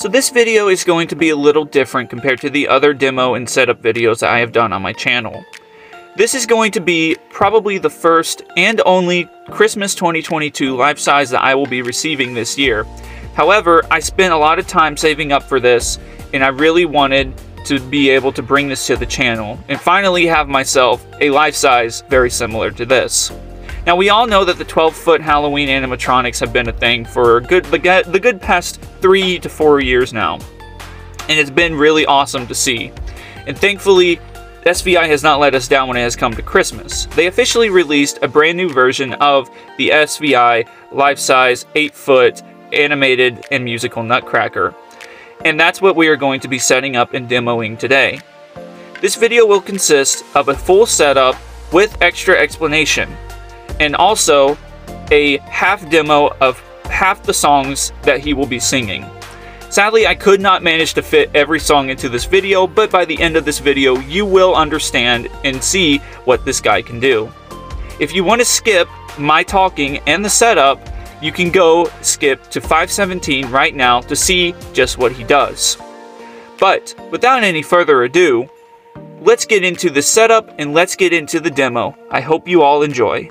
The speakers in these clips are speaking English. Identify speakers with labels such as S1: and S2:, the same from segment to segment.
S1: So this video is going to be a little different compared to the other demo and setup videos that I have done on my channel. This is going to be probably the first and only Christmas 2022 life size that I will be receiving this year. However, I spent a lot of time saving up for this, and I really wanted to be able to bring this to the channel and finally have myself a life size very similar to this. Now, we all know that the 12-foot Halloween animatronics have been a thing for the good past 3 to 4 years now, and it's been really awesome to see. And thankfully, SVI has not let us down when it has come to Christmas. They officially released a brand new version of the SVI life-size 8-foot animated and musical Nutcracker, and that's what we are going to be setting up and demoing today. This video will consist of a full setup with extra explanation, and also a half demo of half the songs that he will be singing. Sadly, I could not manage to fit every song into this video, but by the end of this video, you will understand and see what this guy can do. If you want to skip my talking and the setup, you can go skip to 5:17 right now to see just what he does. But without any further ado, let's get into the setup and let's get into the demo. I hope you all enjoy.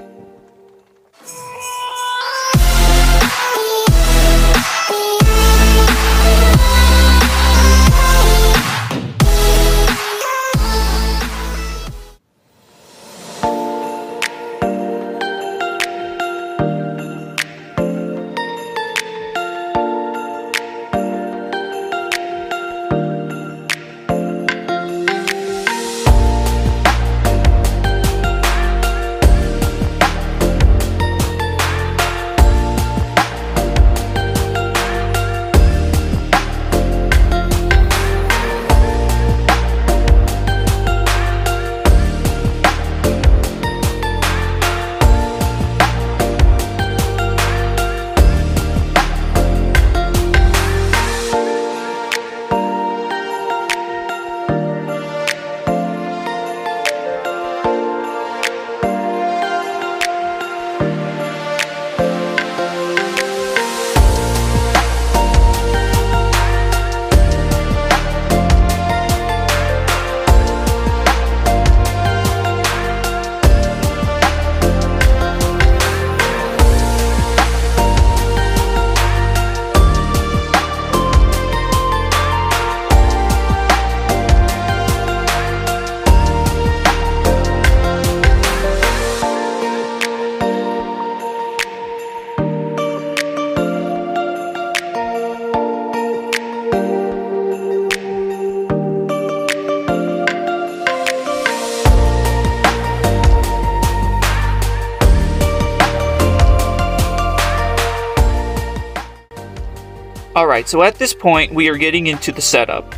S1: Alright, so at this point, we are getting into the setup.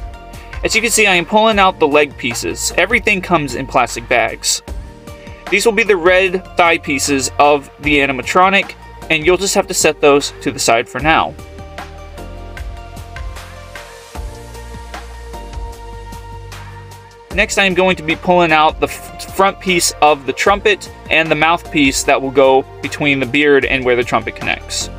S1: As you can see, I am pulling out the leg pieces. Everything comes in plastic bags. These will be the red thigh pieces of the animatronic, and you'll just have to set those to the side for now. Next, I am going to be pulling out the front piece of the trumpet and the mouthpiece that will go between the beard and where the trumpet connects.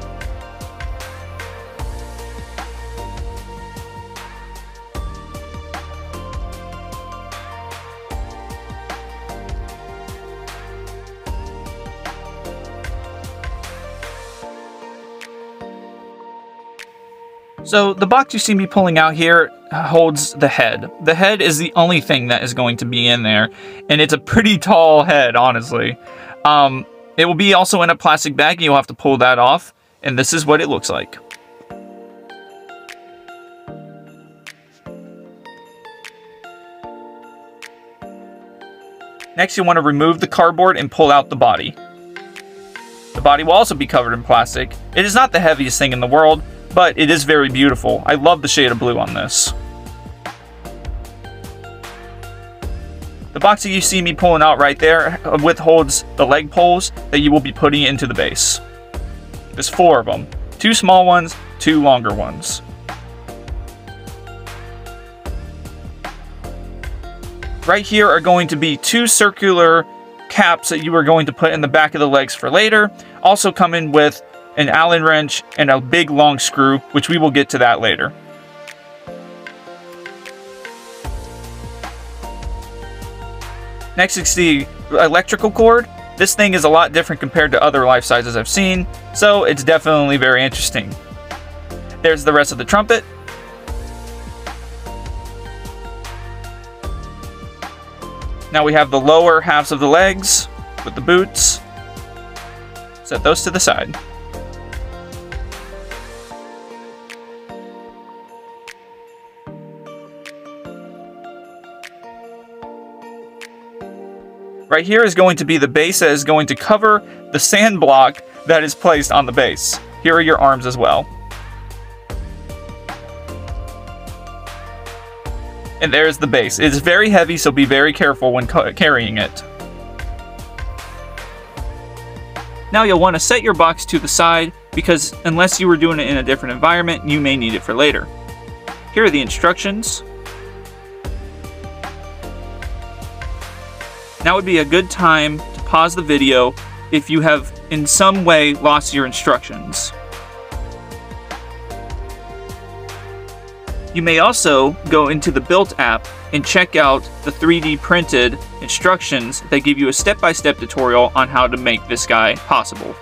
S1: So the box you see me pulling out here holds the head. The head is the only thing that is going to be in there, and it's a pretty tall head, honestly. It will be also in a plastic bag, and you'll have to pull that off, and this is what it looks like. Next, you want to remove the cardboard and pull out the body. The body will also be covered in plastic. It is not the heaviest thing in the world, but it is very beautiful. I love the shade of blue on this. The box that you see me pulling out right there holds the leg poles that you will be putting into the base. There's 4 of them. 2 small ones, 2 longer ones. Right here are going to be 2 circular caps that you are going to put in the back of the legs for later. Also coming with an Allen wrench and a big long screw, which we will get to that later. Next is the electrical cord. This thing is a lot different compared to other life sizes I've seen, so it's definitely very interesting. There's the rest of the trumpet. Now we have the lower halves of the legs with the boots. Set those to the side. Right here is going to be the base that is going to cover the sand block that is placed on the base. Here are your arms as well. And there's the base. It is very heavy, so be very careful when carrying it. Now you'll want to set your box to the side, because unless you were doing it in a different environment, you may need it for later. Here are the instructions. Now would be a good time to pause the video if you have in some way lost your instructions. You may also go into the Built app and check out the 3D printed instructions that give you a step-by-step tutorial on how to make this guy possible.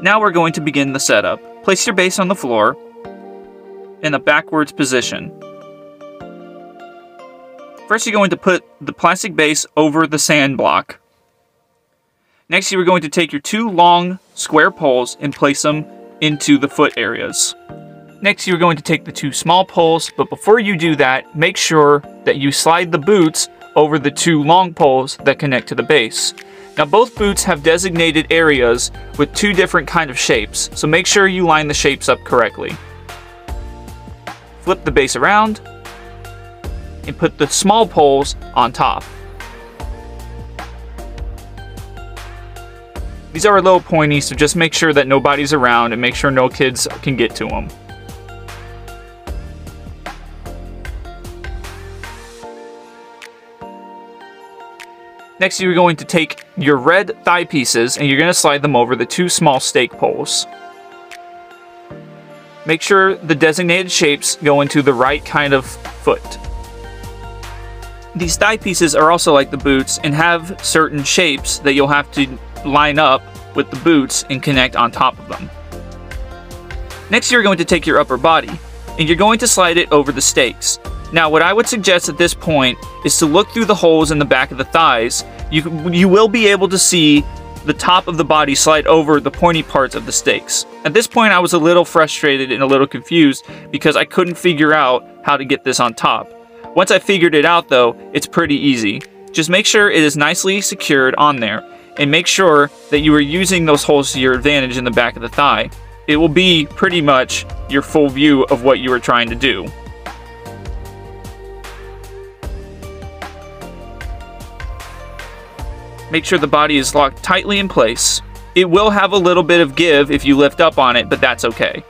S1: Now we're going to begin the setup. Place your base on the floor in a backwards position. First, you're going to put the plastic base over the sand block. Next, you are going to take your two long square poles and place them into the foot areas. Next, you're going to take the two small poles, but before you do that, make sure that you slide the boots over the two long poles that connect to the base. Now, both boots have designated areas with two different kind of shapes, so make sure you line the shapes up correctly. Flip the base around and put the small poles on top. These are a little pointy, so just make sure that nobody's around and make sure no kids can get to them. Next, you're going to take your red thigh pieces and you're going to slide them over the two small stake poles. Make sure the designated shapes go into the right kind of foot. These thigh pieces are also like the boots and have certain shapes that you'll have to line up with the boots and connect on top of them. Next, you're going to take your upper body and you're going to slide it over the stakes. Now, what I would suggest at this point is to look through the holes in the back of the thighs. You will be able to see the top of the body slide over the pointy parts of the stakes. At this point, I was a little frustrated and a little confused because I couldn't figure out how to get this on top. Once I figured it out though, it's pretty easy. Just make sure it is nicely secured on there and make sure that you are using those holes to your advantage in the back of the thigh. It will be pretty much your full view of what you are trying to do. Make sure the body is locked tightly in place. It will have a little bit of give if you lift up on it, but that's okay.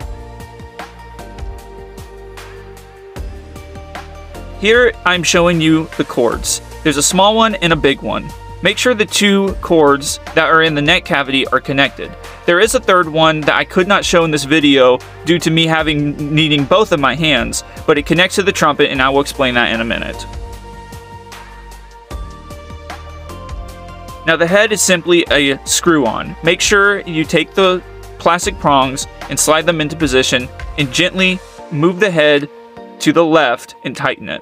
S1: Here I'm showing you the cords. There's a small one and a big one. Make sure the two cords that are in the neck cavity are connected. There is a third one that I could not show in this video due to me needing both of my hands, but it connects to the trumpet and I will explain that in a minute. Now the head is simply a screw-on. Make sure you take the plastic prongs and slide them into position and gently move the head to the left and tighten it.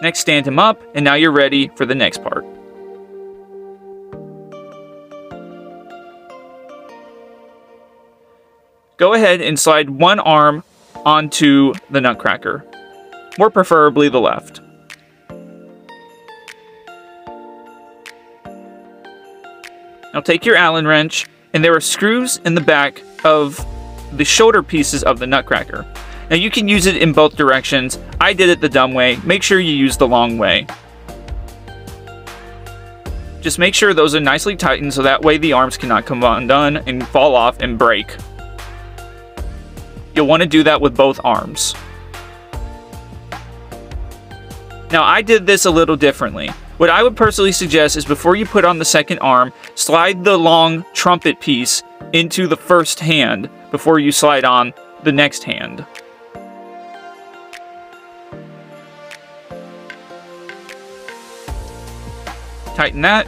S1: Next, stand him up, and now you're ready for the next part. Go ahead and slide one arm onto the Nutcracker, more preferably the left. Now take your Allen wrench, and there are screws in the back of the shoulder pieces of the Nutcracker. Now you can use it in both directions. I did it the dumb way. Make sure you use the long way. Just make sure those are nicely tightened so that way the arms cannot come undone and fall off and break. You'll want to do that with both arms. Now I did this a little differently. What I would personally suggest is before you put on the second arm, slide the long trumpet piece into the first hand before you slide on the next hand. Tighten that.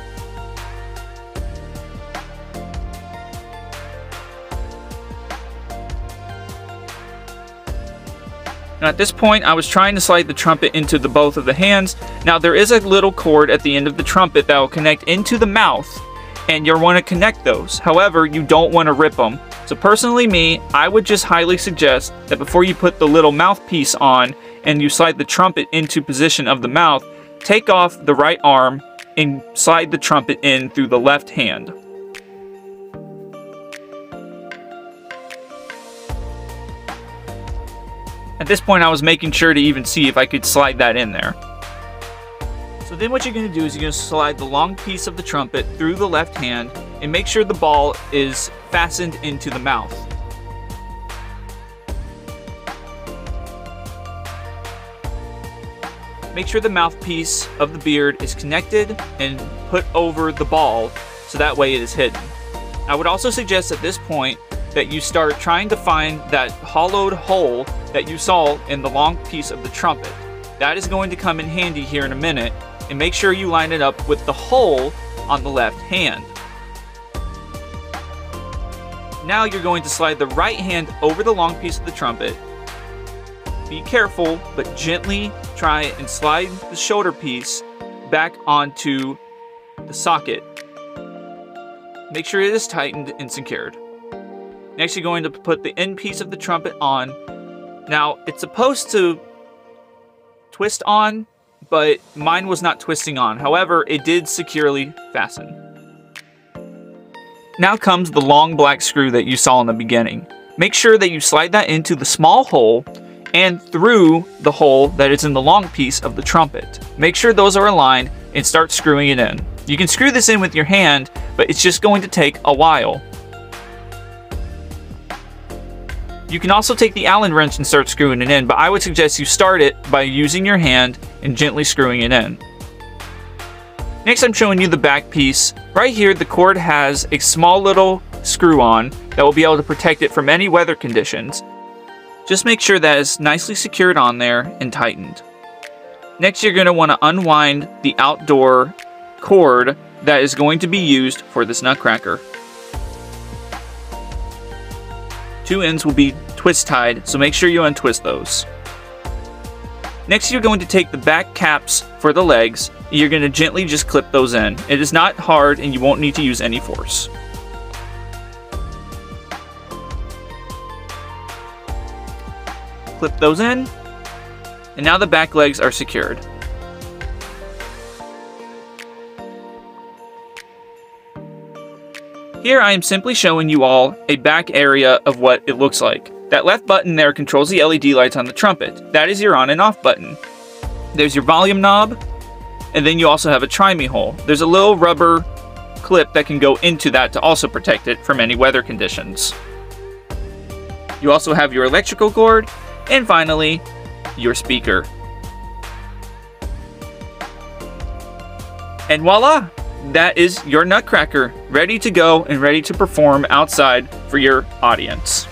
S1: Now at this point, I was trying to slide the trumpet into both of the hands. Now there is a little cord at the end of the trumpet that will connect into the mouth, and you'll want to connect those. However, you don't want to rip them. So personally I would just highly suggest that before you put the little mouthpiece on and you slide the trumpet into position of the mouth, take off the right arm and slide the trumpet in through the left hand. At this point, I was making sure to even see if I could slide that in there. So then what you're going to do is you're going to slide the long piece of the trumpet through the left hand and make sure the ball is fastened into the mouth. Make sure the mouthpiece of the beard is connected and put over the ball so that way it is hidden. I would also suggest at this point that you start trying to find that hollowed hole that you saw in the long piece of the trumpet. That is going to come in handy here in a minute, and make sure you line it up with the hole on the left hand. Now you're going to slide the right hand over the long piece of the trumpet. Be careful, but gently try and slide the shoulder piece back onto the socket. Make sure it is tightened and secured. Next, you're going to put the end piece of the trumpet on. Now, it's supposed to twist on, but mine was not twisting on. However, it did securely fasten. Now comes the long black screw that you saw in the beginning. Make sure that you slide that into the small hole and through the hole that is in the long piece of the trumpet. Make sure those are aligned and start screwing it in. You can screw this in with your hand, but it's just going to take a while. You can also take the Allen wrench and start screwing it in, but I would suggest you start it by using your hand and gently screwing it in. Next, I'm showing you the back piece. Right here, the cord has a small little screw on that will be able to protect it from any weather conditions. Just make sure that is nicely secured on there and tightened. Next, you're going to want to unwind the outdoor cord that is going to be used for this Nutcracker. Two ends will be twist tied, so make sure you untwist those. Next, you're going to take the back caps for the legs. You're going to gently just clip those in. It is not hard and you won't need to use any force. Clip those in, and now the back legs are secured. Here I am simply showing you all a back area of what it looks like. That left button there controls the LED lights on the trumpet. That is your on and off button. There's your volume knob, and then you also have a try-me hole. There's a little rubber clip that can go into that to also protect it from any weather conditions. You also have your electrical cord, and finally, your speaker. And voila! That is your Nutcracker, ready to go and ready to perform outside for your audience.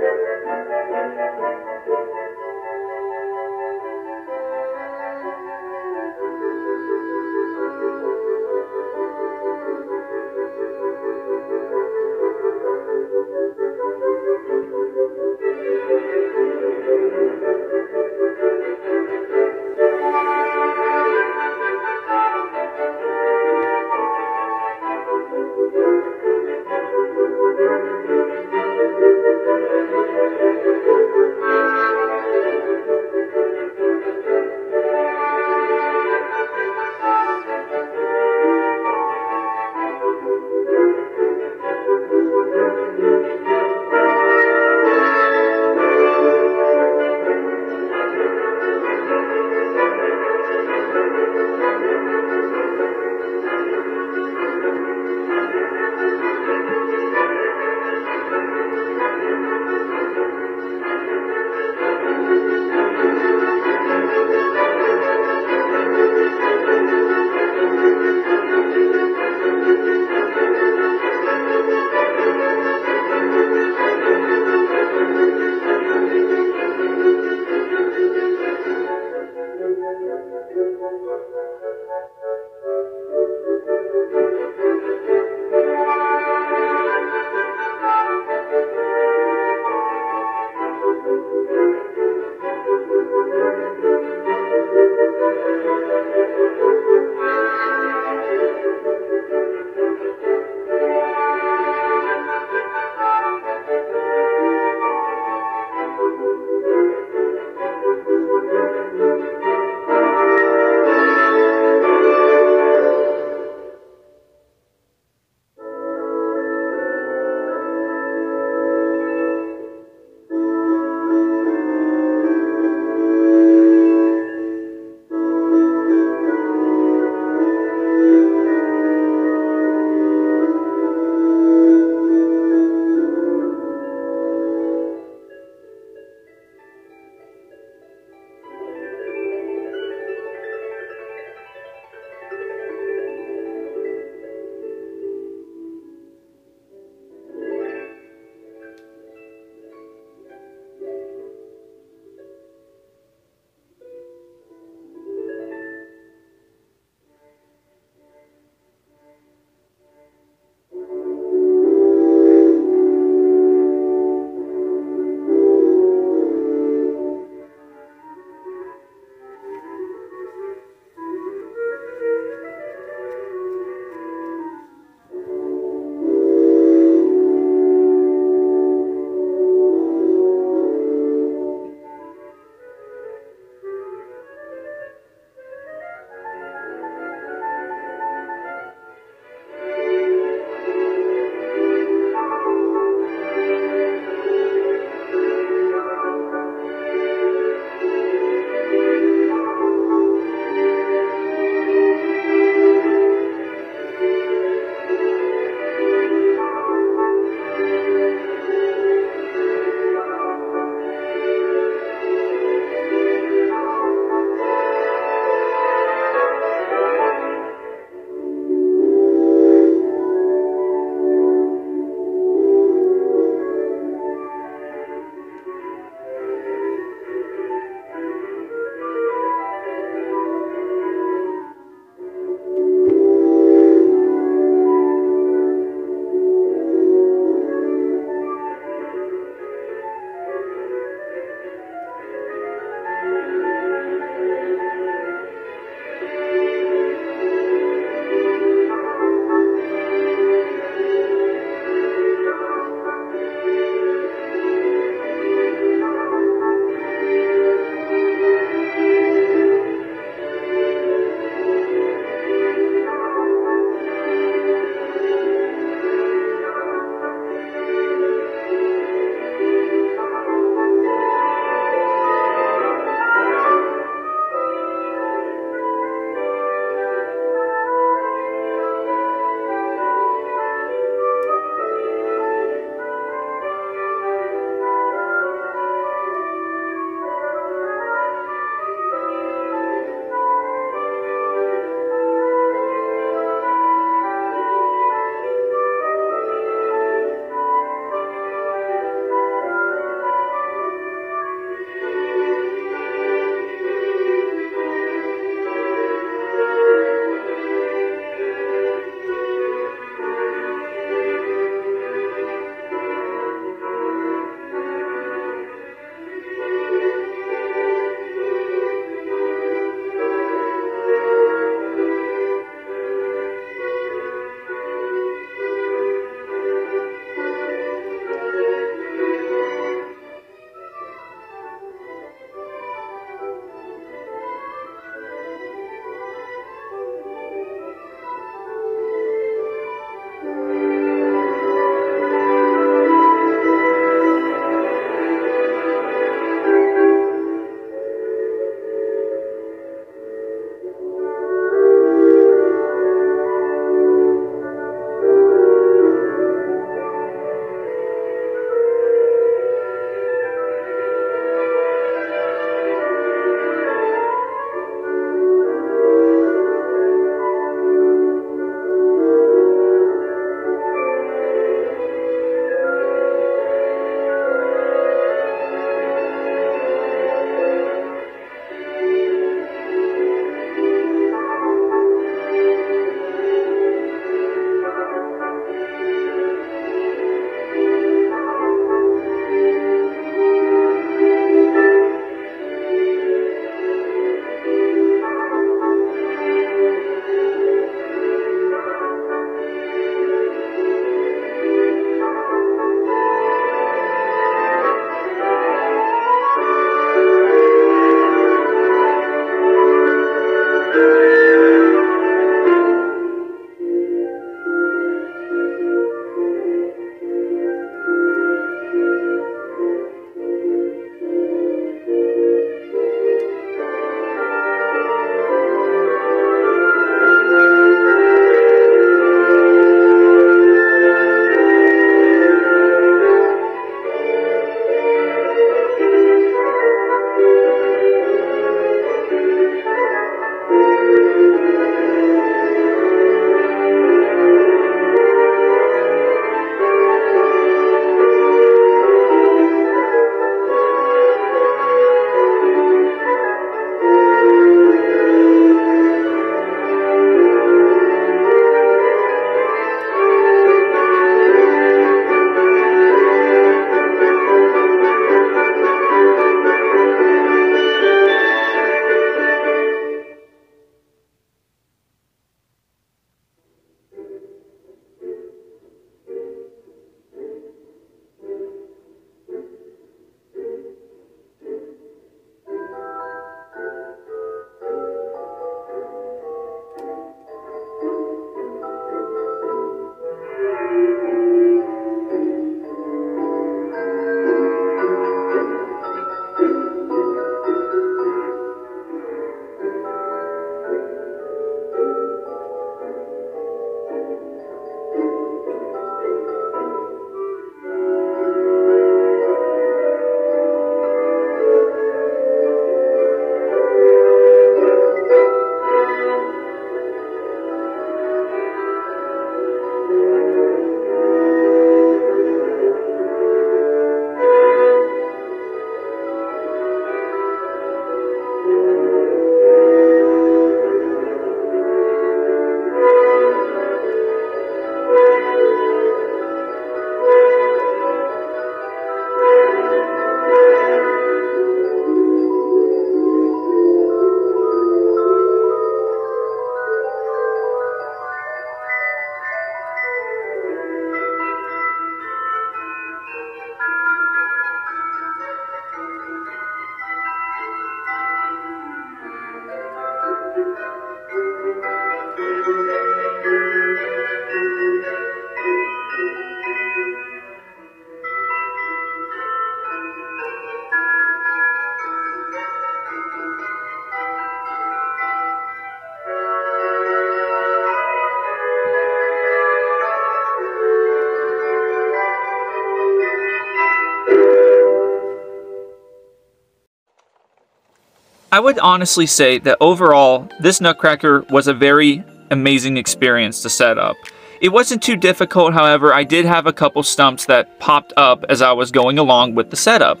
S1: I would honestly say that overall, this Nutcracker was a very amazing experience to set up. It wasn't too difficult, however, I did have a couple stumps that popped up as I was going along with the setup.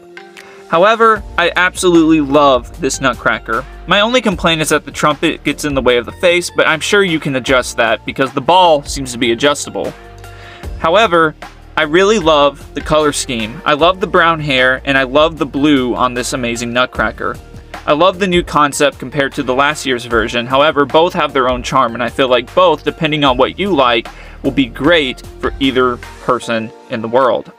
S1: However, I absolutely love this Nutcracker. My only complaint is that the trumpet gets in the way of the face, but I'm sure you can adjust that because the ball seems to be adjustable. However, I really love the color scheme. I love the brown hair, and I love the blue on this amazing Nutcracker. I love the new concept compared to the last year's version. However, both have their own charm, and I feel like both, depending on what you like, will be great for either person in the world.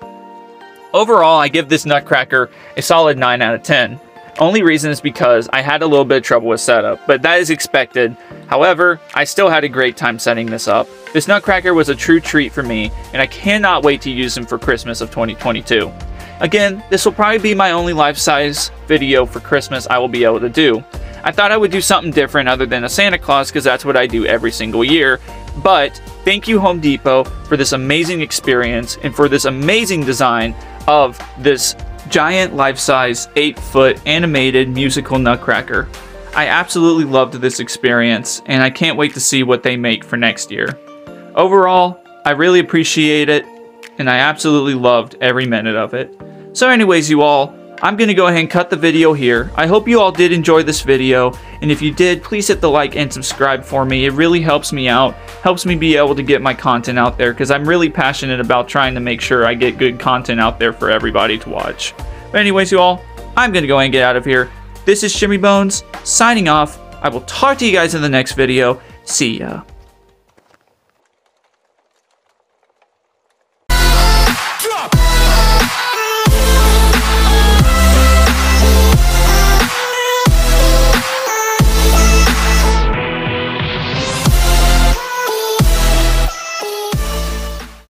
S1: Overall, I give this Nutcracker a solid 9 out of 10. Only reason is because I had a little bit of trouble with setup, but that is expected. However, I still had a great time setting this up. This Nutcracker was a true treat for me, and I cannot wait to use him for Christmas of 2022. Again, this will probably be my only life-size video for Christmas I will be able to do. I thought I would do something different other than a Santa Claus because that's what I do every single year. But thank you, Home Depot, for this amazing experience and for this amazing design of this giant life-size 8-foot animated musical Nutcracker. I absolutely loved this experience, and I can't wait to see what they make for next year. Overall, I really appreciate it, and I absolutely loved every minute of it. So anyways, you all, I'm going to go ahead and cut the video here. I hope you all did enjoy this video, and if you did, please hit the like and subscribe for me. It really helps me out, helps me be able to get my content out there, because I'm really passionate about trying to make sure I get good content out there for everybody to watch. But anyways, you all, I'm going to go ahead and get out of here. This is Shimmy Bones, signing off. I will talk to you guys in the next video. See ya.
S2: Drop.